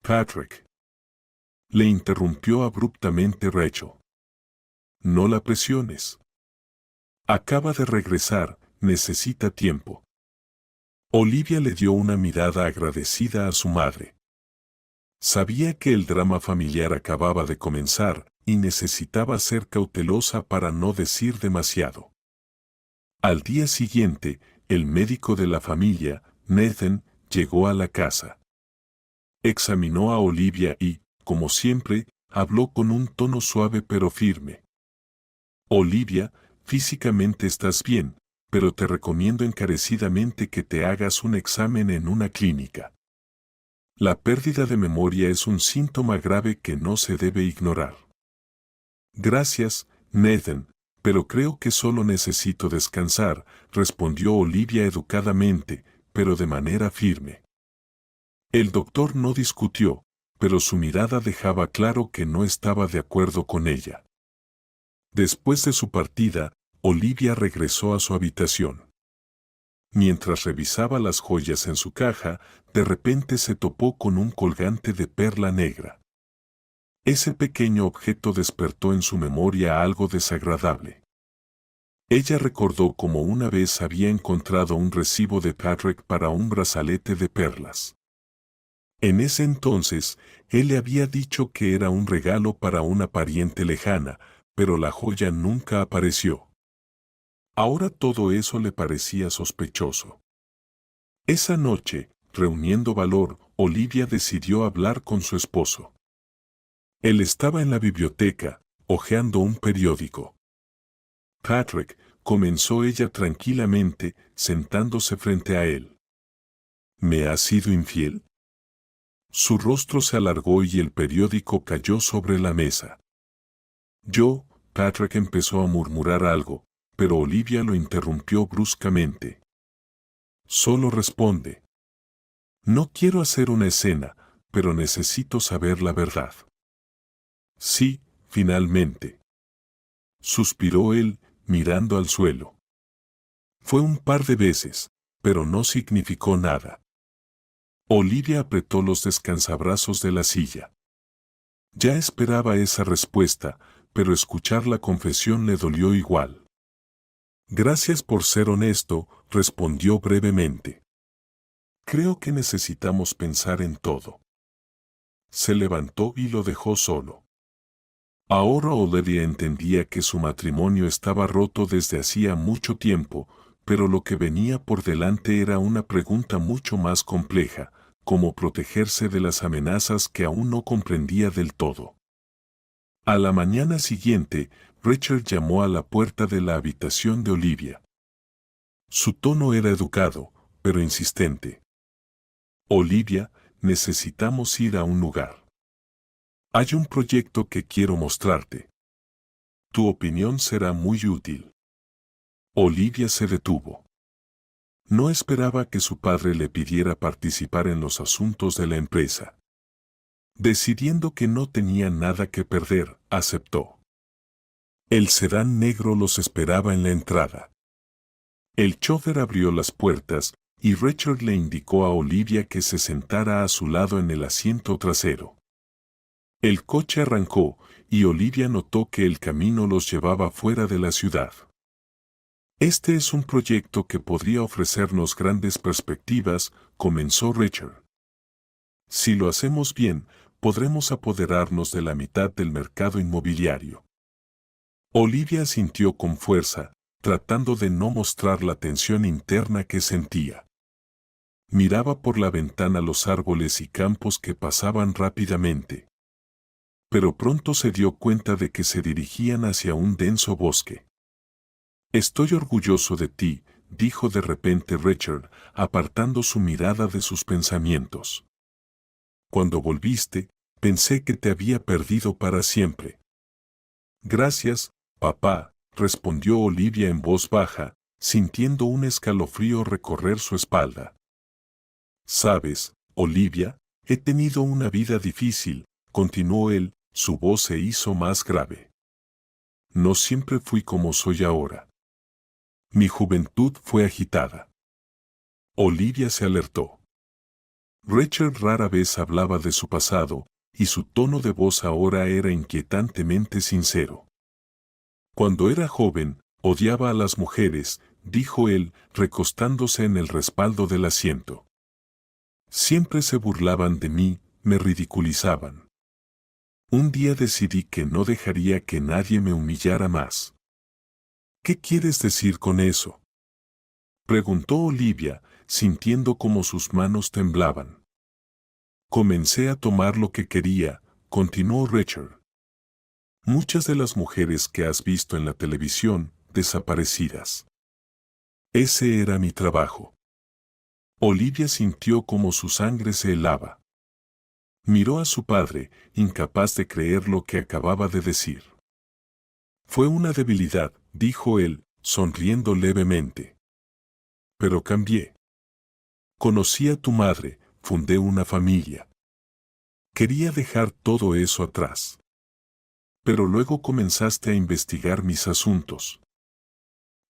Patrick. Le interrumpió abruptamente Rachel. No la presiones. Acaba de regresar, necesita tiempo. Olivia le dio una mirada agradecida a su madre. Sabía que el drama familiar acababa de comenzar y necesitaba ser cautelosa para no decir demasiado. Al día siguiente, el médico de la familia, Nathan, llegó a la casa. Examinó a Olivia y, como siempre, habló con un tono suave pero firme. Olivia, físicamente estás bien, pero te recomiendo encarecidamente que te hagas un examen en una clínica. La pérdida de memoria es un síntoma grave que no se debe ignorar. Gracias, Nathan, pero creo que solo necesito descansar, respondió Olivia educadamente, pero de manera firme. El doctor no discutió, pero su mirada dejaba claro que no estaba de acuerdo con ella. Después de su partida, Olivia regresó a su habitación. Mientras revisaba las joyas en su caja, de repente se topó con un colgante de perla negra. Ese pequeño objeto despertó en su memoria algo desagradable. Ella recordó cómo una vez había encontrado un recibo de Patrick para un brazalete de perlas. En ese entonces, él le había dicho que era un regalo para una pariente lejana, pero la joya nunca apareció. Ahora todo eso le parecía sospechoso. Esa noche, reuniendo valor, Olivia decidió hablar con su esposo. Él estaba en la biblioteca, hojeando un periódico. Patrick, comenzó ella tranquilamente, sentándose frente a él. ¿Me has sido infiel? Su rostro se alargó y el periódico cayó sobre la mesa. Patrick empezó a murmurar algo, pero Olivia lo interrumpió bruscamente. Solo responde. No quiero hacer una escena, pero necesito saber la verdad. Sí, finalmente. Suspiró él, mirando al suelo. Fue un par de veces, pero no significó nada. Olivia apretó los descansabrazos de la silla. Ya esperaba esa respuesta, pero escuchar la confesión le dolió igual. Gracias por ser honesto, respondió brevemente. Creo que necesitamos pensar en todo. Se levantó y lo dejó solo. Ahora Olivia entendía que su matrimonio estaba roto desde hacía mucho tiempo, pero lo que venía por delante era una pregunta mucho más compleja: cómo protegerse de las amenazas que aún no comprendía del todo. A la mañana siguiente, Richard llamó a la puerta de la habitación de Olivia. Su tono era educado, pero insistente. Olivia, necesitamos ir a un lugar. Hay un proyecto que quiero mostrarte. Tu opinión será muy útil. Olivia se detuvo. No esperaba que su padre le pidiera participar en los asuntos de la empresa. Decidiendo que no tenía nada que perder, aceptó. El sedán negro los esperaba en la entrada. El chófer abrió las puertas y Richard le indicó a Olivia que se sentara a su lado en el asiento trasero. El coche arrancó y Olivia notó que el camino los llevaba fuera de la ciudad. Este es un proyecto que podría ofrecernos grandes perspectivas, comenzó Richard. Si lo hacemos bien, podremos apoderarnos de la mitad del mercado inmobiliario. Olivia asintió con fuerza, tratando de no mostrar la tensión interna que sentía. Miraba por la ventana los árboles y campos que pasaban rápidamente. Pero pronto se dio cuenta de que se dirigían hacia un denso bosque. Estoy orgulloso de ti, dijo de repente Richard, apartando su mirada de sus pensamientos. Cuando volviste, pensé que te había perdido para siempre. Gracias, papá, respondió Olivia en voz baja, sintiendo un escalofrío recorrer su espalda. Sabes, Olivia, he tenido una vida difícil, continuó él, su voz se hizo más grave. No siempre fui como soy ahora. Mi juventud fue agitada. Olivia se alertó. Richard rara vez hablaba de su pasado, y su tono de voz ahora era inquietantemente sincero. Cuando era joven, odiaba a las mujeres, dijo él, recostándose en el respaldo del asiento. Siempre se burlaban de mí, me ridiculizaban. Un día decidí que no dejaría que nadie me humillara más. ¿Qué quieres decir con eso?, preguntó Olivia, sintiendo como sus manos temblaban. Comencé a tomar lo que quería, continuó Richard. Muchas de las mujeres que has visto en la televisión, desaparecidas. Ese era mi trabajo. Olivia sintió como su sangre se helaba. Miró a su padre, incapaz de creer lo que acababa de decir. Fue una debilidad, dijo él, sonriendo levemente. Pero cambié. Conocí a tu madre, fundé una familia. Quería dejar todo eso atrás. Pero luego comenzaste a investigar mis asuntos.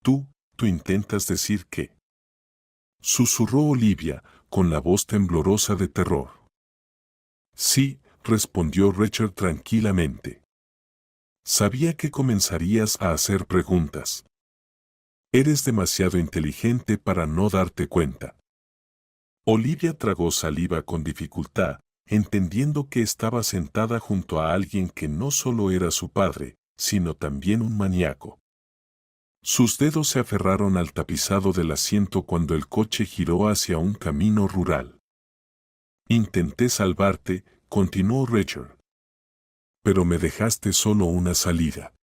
Tú intentas decir que... Susurró Olivia, con la voz temblorosa de terror. Sí, respondió Richard tranquilamente. Sabía que comenzarías a hacer preguntas. Eres demasiado inteligente para no darte cuenta. Olivia tragó saliva con dificultad, entendiendo que estaba sentada junto a alguien que no solo era su padre, sino también un maníaco. Sus dedos se aferraron al tapizado del asiento cuando el coche giró hacia un camino rural. Intenté salvarte, continuó Richard. Pero me dejaste solo una salida.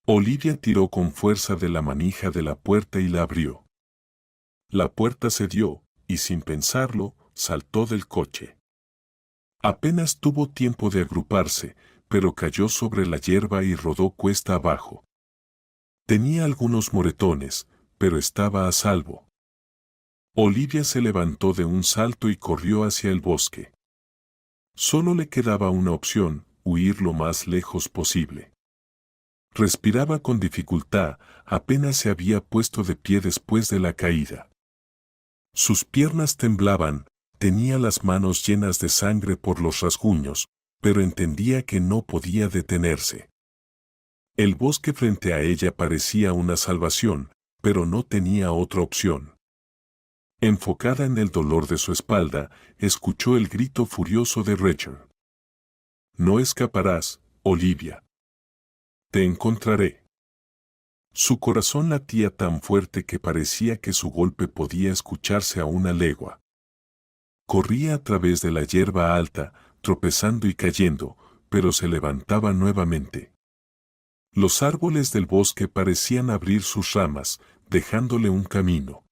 Olivia tiró con fuerza de la manija de la puerta y la abrió. La puerta cedió, y sin pensarlo, saltó del coche. Apenas tuvo tiempo de agruparse, pero cayó sobre la hierba y rodó cuesta abajo. Tenía algunos moretones, pero estaba a salvo. Olivia se levantó de un salto y corrió hacia el bosque. Solo le quedaba una opción, huir lo más lejos posible. Respiraba con dificultad, apenas se había puesto de pie después de la caída. Sus piernas temblaban, tenía las manos llenas de sangre por los rasguños, pero entendía que no podía detenerse. El bosque frente a ella parecía una salvación, pero no tenía otra opción. Enfocada en el dolor de su espalda, escuchó el grito furioso de Richard. No escaparás, Olivia. Te encontraré. Su corazón latía tan fuerte que parecía que su golpe podía escucharse a una legua. Corría a través de la hierba alta, tropezando y cayendo, pero se levantaba nuevamente. Los árboles del bosque parecían abrir sus ramas, dejándole un camino.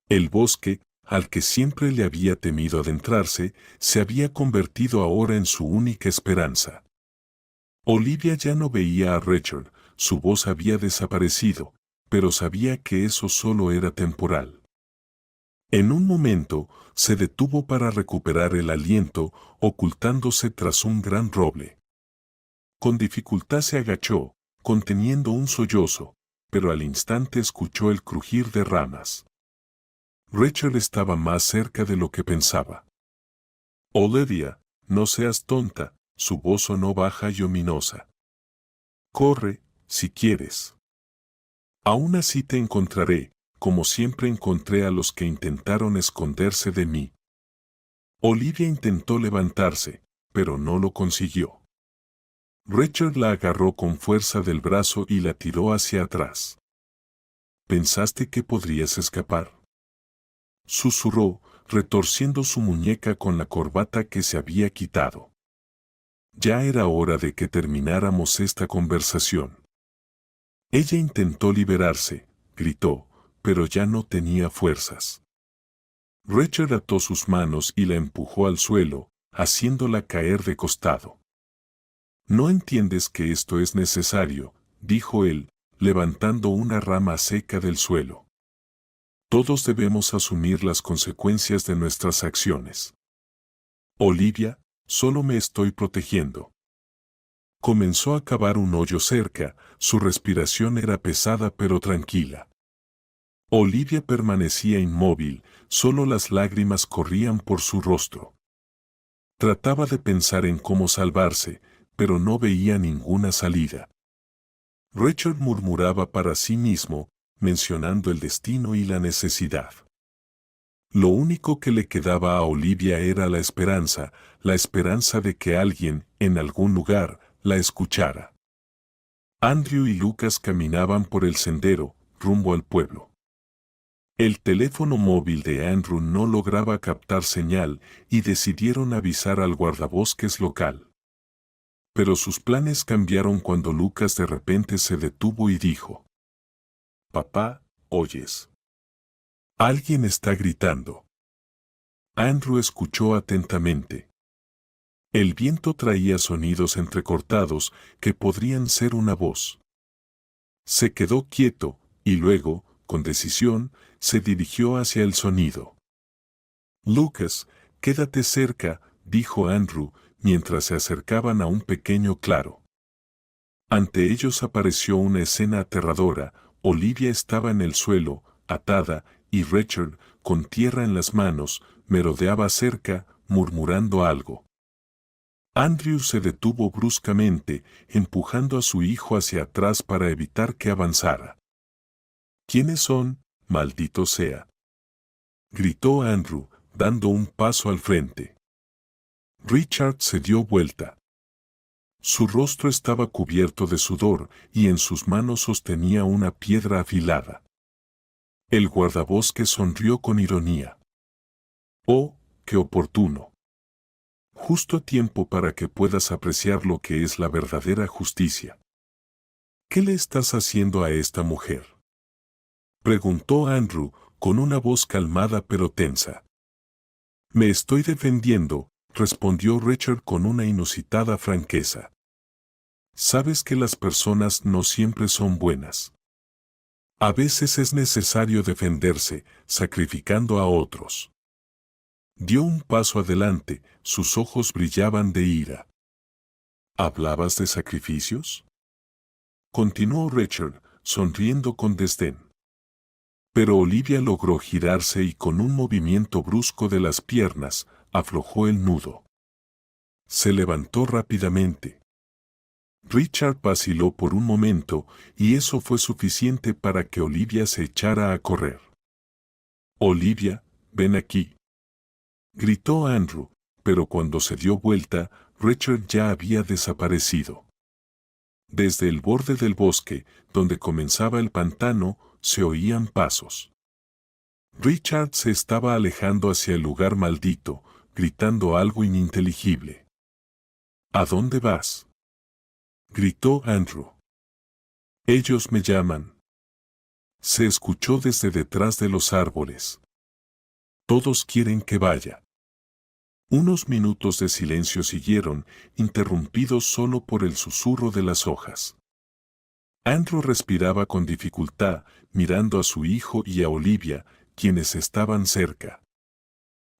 El bosque, al que siempre le había temido adentrarse, se había convertido ahora en su única esperanza. Olivia ya no veía a Richard, su voz había desaparecido, pero sabía que eso solo era temporal. En un momento, se detuvo para recuperar el aliento, ocultándose tras un gran roble. Con dificultad se agachó, conteniendo un sollozo, pero al instante escuchó el crujir de ramas. Richard estaba más cerca de lo que pensaba. Olivia, no seas tonta, Su voz sonó baja y ominosa. Corre, si quieres. Aún así te encontraré, como siempre encontré a los que intentaron esconderse de mí. Olivia intentó levantarse, pero no lo consiguió. Richard la agarró con fuerza del brazo y la tiró hacia atrás. ¿Pensaste que podrías escapar?, susurró, retorciendo su muñeca con la corbata que se había quitado. Ya era hora de que termináramos esta conversación. Ella intentó liberarse, gritó, pero ya no tenía fuerzas. Richard ató sus manos y la empujó al suelo, haciéndola caer de costado. «¿No entiendes que esto es necesario?», dijo él, levantando una rama seca del suelo. «Todos debemos asumir las consecuencias de nuestras acciones. Olivia, solo me estoy protegiendo». Comenzó a cavar un hoyo cerca, su respiración era pesada pero tranquila. Olivia permanecía inmóvil, solo las lágrimas corrían por su rostro. Trataba de pensar en cómo salvarse, pero no veía ninguna salida. Richard murmuraba para sí mismo, mencionando el destino y la necesidad. Lo único que le quedaba a Olivia era la esperanza de que alguien, en algún lugar, la escuchara. Andrew y Lucas caminaban por el sendero, rumbo al pueblo. El teléfono móvil de Andrew no lograba captar señal y decidieron avisar al guardabosques local. Pero sus planes cambiaron cuando Lucas de repente se detuvo y dijo: «Papá, ¿oyes? Alguien está gritando». Andrew escuchó atentamente. El viento traía sonidos entrecortados que podrían ser una voz. Se quedó quieto, y luego, con decisión, se dirigió hacia el sonido. «Lucas, quédate cerca», dijo Andrew, mientras se acercaban a un pequeño claro. Ante ellos apareció una escena aterradora. Olivia estaba en el suelo, atada, y Richard, con tierra en las manos, merodeaba cerca, murmurando algo. Andrew se detuvo bruscamente, empujando a su hijo hacia atrás para evitar que avanzara. «¿Quiénes son, maldito sea?», gritó Andrew, dando un paso al frente. Richard se dio vuelta. Su rostro estaba cubierto de sudor y en sus manos sostenía una piedra afilada. El guardabosques sonrió con ironía. «Oh, qué oportuno. Justo a tiempo para que puedas apreciar lo que es la verdadera justicia». «¿Qué le estás haciendo a esta mujer?», preguntó Andrew, con una voz calmada pero tensa. «Me estoy defendiendo», respondió Richard con una inusitada franqueza. «Sabes que las personas no siempre son buenas. A veces es necesario defenderse, sacrificando a otros». Dio un paso adelante, sus ojos brillaban de ira. «¿Hablabas de sacrificios?», continuó Richard, sonriendo con desdén. Pero Olivia logró girarse y con un movimiento brusco de las piernas, aflojó el nudo. Se levantó rápidamente. Richard vaciló por un momento, y eso fue suficiente para que Olivia se echara a correr. «Olivia, ven aquí», gritó Andrew, pero cuando se dio vuelta, Richard ya había desaparecido. Desde el borde del bosque, donde comenzaba el pantano, se oían pasos. Richard se estaba alejando hacia el lugar maldito, gritando algo ininteligible. «¿A dónde vas?», gritó Andrew. «Ellos me llaman». Se escuchó desde detrás de los árboles. «Todos quieren que vaya». Unos minutos de silencio siguieron, interrumpidos solo por el susurro de las hojas. Andrew respiraba con dificultad, mirando a su hijo y a Olivia, quienes estaban cerca.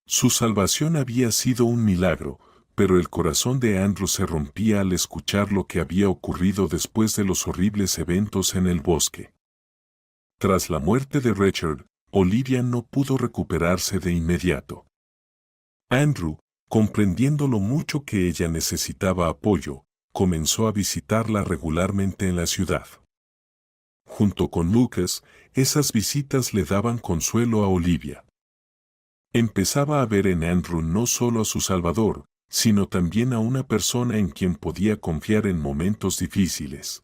Su salvación había sido un milagro, pero el corazón de Andrew se rompía al escuchar lo que había ocurrido después de los horribles eventos en el bosque. Tras la muerte de Richard, Olivia no pudo recuperarse de inmediato. Andrew, Comprendiendo lo mucho que ella necesitaba apoyo, comenzó a visitarla regularmente en la ciudad. Junto con Lucas, esas visitas le daban consuelo a Olivia. Empezaba a ver en Andrew no solo a su salvador, sino también a una persona en quien podía confiar en momentos difíciles.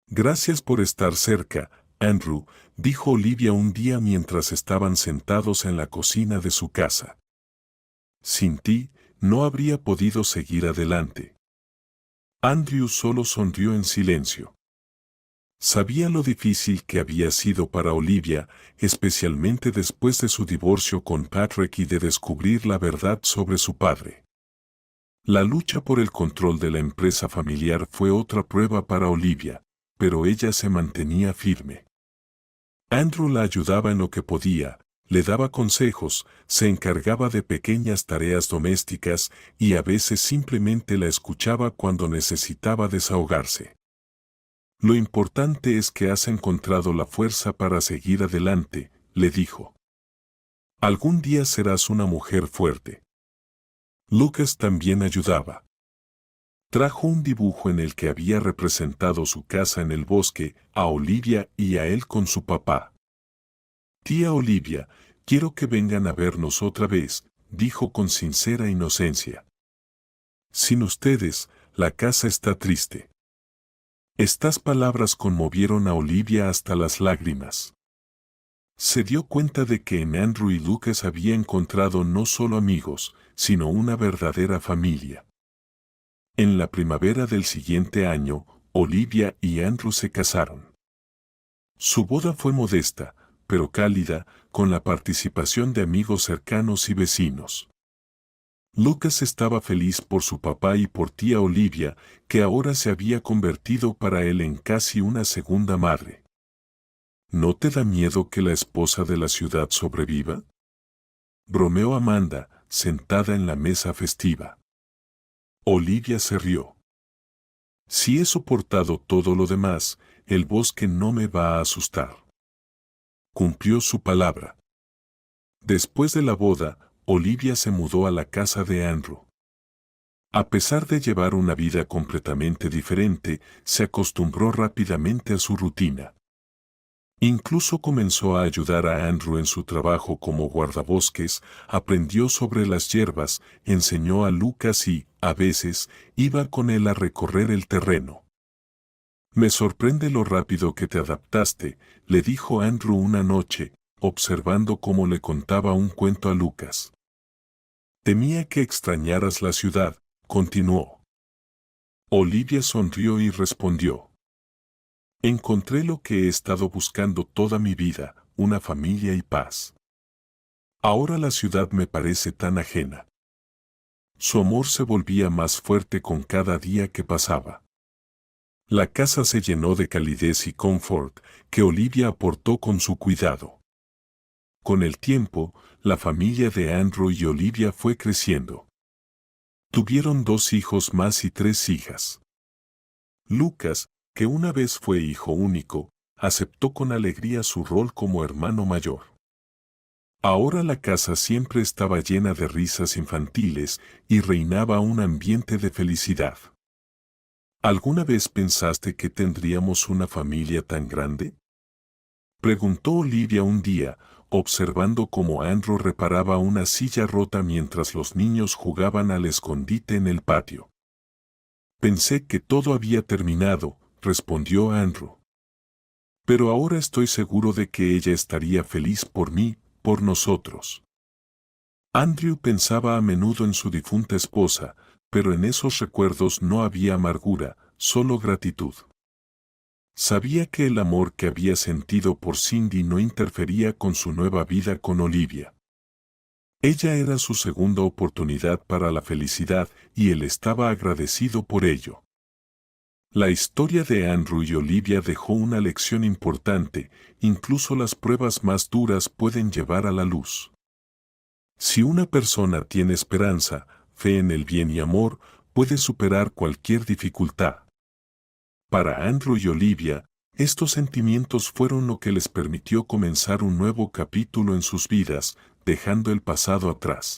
Gracias por estar cerca, Andrew, dijo Olivia un día mientras estaban sentados en la cocina de su casa. Sin ti, no habría podido seguir adelante. Andrew solo sonrió en silencio. Sabía lo difícil que había sido para Olivia, especialmente después de su divorcio con Patrick y de descubrir la verdad sobre su padre. La lucha por el control de la empresa familiar fue otra prueba para Olivia, pero ella se mantenía firme. Andrew la ayudaba en lo que podía, le daba consejos, se encargaba de pequeñas tareas domésticas y a veces simplemente la escuchaba cuando necesitaba desahogarse. Lo importante es que has encontrado la fuerza para seguir adelante, le dijo. Algún día serás una mujer fuerte. Lucas también ayudaba. Trajo un dibujo en el que había representado su casa en el bosque, a Olivia y a él con su papá. Tía Olivia, quiero que vengan a vernos otra vez, dijo con sincera inocencia. Sin ustedes, la casa está triste. Estas palabras conmovieron a Olivia hasta las lágrimas. Se dio cuenta de que en Andrew y Lucas había encontrado no solo amigos, sino una verdadera familia. En la primavera del siguiente año, Olivia y Andrew se casaron. Su boda fue modesta, pero cálida, con la participación de amigos cercanos y vecinos. Lucas estaba feliz por su papá y por tía Olivia, que ahora se había convertido para él en casi una segunda madre. ¿No te da miedo que la esposa de la ciudad sobreviva?, bromeó Amanda, sentada en la mesa festiva. Olivia se rió. Si he soportado todo lo demás, el bosque no me va a asustar. Cumplió su palabra. Después de la boda, Olivia se mudó a la casa de Andrew. A pesar de llevar una vida completamente diferente, se acostumbró rápidamente a su rutina. Incluso comenzó a ayudar a Andrew en su trabajo como guardabosques, aprendió sobre las hierbas, enseñó a Lucas y, a veces, iba con él a recorrer el terreno. Me sorprende lo rápido que te adaptaste, le dijo Andrew una noche, observando cómo le contaba un cuento a Lucas. Temía que extrañaras la ciudad, continuó. Olivia sonrió y respondió. Encontré lo que he estado buscando toda mi vida, una familia y paz. Ahora la ciudad me parece tan ajena. Su amor se volvía más fuerte con cada día que pasaba. La casa se llenó de calidez y confort que Olivia aportó con su cuidado. Con el tiempo, la familia de Andrew y Olivia fue creciendo. Tuvieron 2 hijos más y 3 hijas. Lucas, que una vez fue hijo único, aceptó con alegría su rol como hermano mayor. Ahora la casa siempre estaba llena de risas infantiles y reinaba un ambiente de felicidad. ¿Alguna vez pensaste que tendríamos una familia tan grande?, preguntó Olivia un día, observando cómo Andrew reparaba una silla rota mientras los niños jugaban al escondite en el patio. Pensé que todo había terminado, respondió Andrew. Pero ahora estoy seguro de que ella estaría feliz por mí, por nosotros. Andrew pensaba a menudo en su difunta esposa, pero en esos recuerdos no había amargura, solo gratitud. Sabía que el amor que había sentido por Cindy no interfería con su nueva vida con Olivia. Ella era su segunda oportunidad para la felicidad y él estaba agradecido por ello. La historia de Andrew y Olivia dejó una lección importante, incluso las pruebas más duras pueden llevar a la luz. Si una persona tiene esperanza, fe en el bien y amor, puede superar cualquier dificultad. Para Andrew y Olivia, estos sentimientos fueron lo que les permitió comenzar un nuevo capítulo en sus vidas, dejando el pasado atrás.